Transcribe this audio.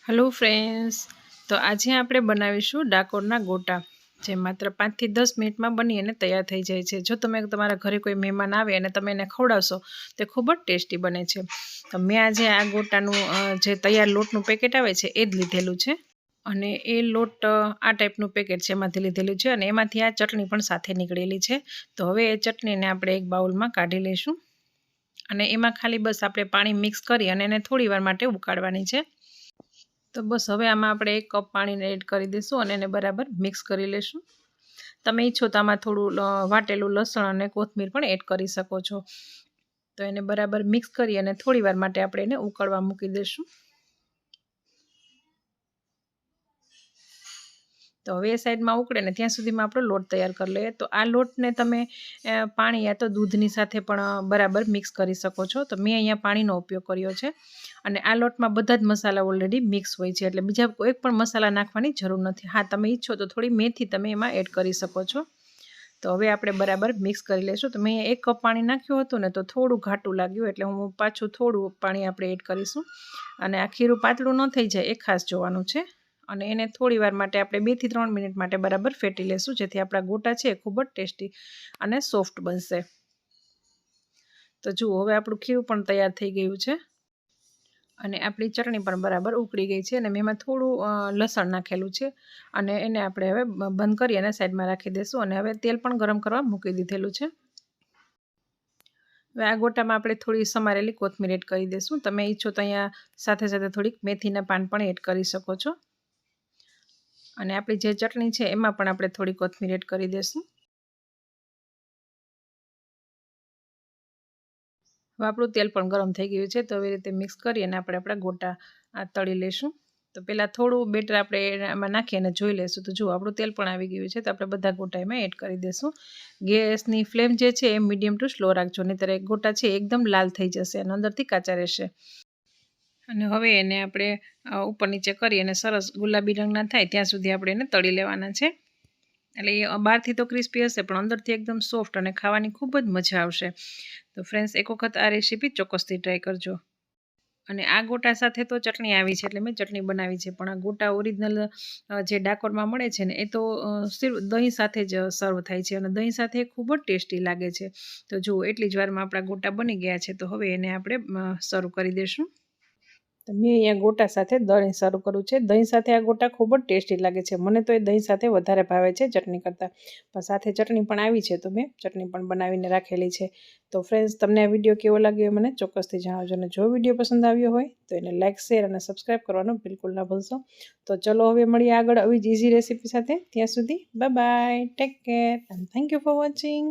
Hello friends. तो आज આપણે બનાવીશું ડાકોરના ગોટા જે માત્ર 5 થી 10 મિનિટમાં બની અને તૈયાર થઈ જાય છે। જો તમે તમારા ઘરે કોઈ મહેમાન આવે અને તમે એને ખવડાવશો તો ખૂબ જ ટેસ્ટી બને છે। તો મેં આજે આ ગોટાનું જે તૈયાર લોટનું પેકેટ આવે છે એ જ લીધેલું છે અને એ લોટ આ ટાઈપનું પેકેટ છે એમાંથી લીધેલું છે અને એમાંથી આ ચટણી પણ સાથે નીકળેલી છે। તો હવે એ ચટણીને આપણે એક બાઉલમાં કાઢી લઈશું અને એમાં ખાલી બસ આપણે પાણી મિક્સ કરી અને એને થોડી વાર માટે ઉકાળવાની છે। तो बस हवे आमां आपणे 1 कप पाणी एड करी दईशुं अने एने बराबर मिक्स करी लेशुं। तमे इच्छो तो आमां थोडुं वाटेलुं लसण अने कोथमीर पण एड करी शको छो। तो एने बराबर मिक्स करी अने थोड़ी वार माटे आपणे एने उकळवा मूकी दईशुं। तो हवे ए साइड में उकळे ने त्यां सुधीमां आपणो लोट तैयार कर लईए। तो आ लोटने तमे पाणी या तो दूधनी साथे पण बराबर मिक्स करी शको छो। तो मैं अहींया पाणीनो उपयोग कर्यो छे અને આ લોટમાં બધા જ મસાલા ઓલરેડી મિક્સ હોય છે એટલે બીજા કોઈ પણ મસાલા નાખવાની જરૂર નથી। હા, તમે ઈચ્છો તો થોડી મેથી તમે એમાં એડ કરી શકો છો। તો હવે આપણે બરાબર મિક્સ કરી લઈશું। તો મેં 1 કપ પાણી નાખ્યું હતું ને તો થોડું ઘાટું લાગ્યું એટલે હું પાછું થોડું પાણી આપણે એડ કરીશું અને આ ખીરું પાતળું ન થઈ જાય એ ખાસ જોવાનું છે અને એને થોડી વાર માટે આપણે 2 થી 3 મિનિટ માટે બરાબર ફેટી લેશું જેથી આપણા ગોટા છે ખૂબ જ ટેસ્ટી અને સોફ્ટ બનશે। તો જુઓ હવે આપણું ખીરું પણ તૈયાર થઈ ગયું છે અને આપણી ચટણી પણ બરાબર ઉકળી ગઈ છે અને મેં એમાં થોડું લસણ નાખેલું છે અને એને આપણે હવે બંધ કરી અને સાઈડમાં રાખી દઈશું અને હવે તેલ પણ ગરમ કરવા મૂકી દીધેલું છે। હવે આ ગોટામાં આપણે થોડી સમારેલી કોથમીર એડ કરી દઈશું। તમે ઈચ્છો તો અહીંયા સાથે સાથે થોડીક મેથીના પાન પણ એડ કરી શકો છો અને આપણી જે ચટણી છે એમાં પણ આપણે થોડી કોથમીર એડ કરી દઈશું। હવે આપણું તેલ પણ ગરમ થઈ ગયું છે તો આવી રીતે મિક્સ કરી અને આપણે આપણા ગોટા તળી લઈશું। તો પહેલાં થોડું બેટર આપણે એમાં નાખી અને જોઈ લઈશું। તો જુઓ આપણું તેલ પણ આવી ગયું છે તો આપણે બધા ગોટા એમાં એડ કરી દઈશું। ગેસની ફ્લેમ જે છે એ મીડિયમ ટુ સ્લો રાખજો નહીંતર એક ગોટા છે એકદમ લાલ થઈ જશે અને અંદરથી કાચા રહેશે। અને હવે એને આપણે ઉપર નીચે કરી અને સરસ ગુલાબી રંગના થાય ત્યાં સુધી આપણે એને તળી લેવાના છે। એટલે એ બહારથી તો ક્રિસ્પી હશે પણ અંદરથી એકદમ સોફ્ટ અને ખાવાની ખૂબ જ મજા આવશે। તો ફ્રેન્ડ્સ એક વખત આ રેસીપી ચોક્કસથી ટ્રાય કરજો। અને આ ગોટા સાથે તો ચટણી આવી છે એટલે મેં ચટણી બનાવી છે પણ આ ગોટા ઓરિજિનલ જે ડાકોરમાં મળે છે ને એ તો સિર્ફ દહીં સાથે જ સર્વ થાય છે અને દહીં સાથે ખૂબ જ ટેસ્ટી લાગે છે। તો જુઓ એટલી જ વારમાં આપણા ગોટા બની ગયા છે તો હવે એને આપણે સર્વ કરી દઈશું। તો મેં અહીંયા ગોટા સાથે દહીં સર્વ કર્યું છે। દહીં સાથે આ ગોટા ખૂબ જ ટેસ્ટી લાગે છે। મને તો એ દહીં સાથે વધારે ભાવે છે ચટણી કરતાં પણ સાથે ચટણી પણ આવી છે તો મેં ચટણી પણ બનાવીને રાખેલી છે। તો ફ્રેન્ડ્સ તમને આ વિડીયો કેવો લાગ્યો મને ચોક્કસથી જણાવજો અને જો વિડીયો પસંદ આવ્યો હોય તો એને લાઇક શેર અને સબસ્ક્રાઈબ કરવાનું બિલકુલ ના ભૂલશો। તો ચલો હવે મળીએ આગળ આવી જ ઇઝી રેસીપી સાથે। ત્યાં સુધી bye bye, take care and thank you for watching.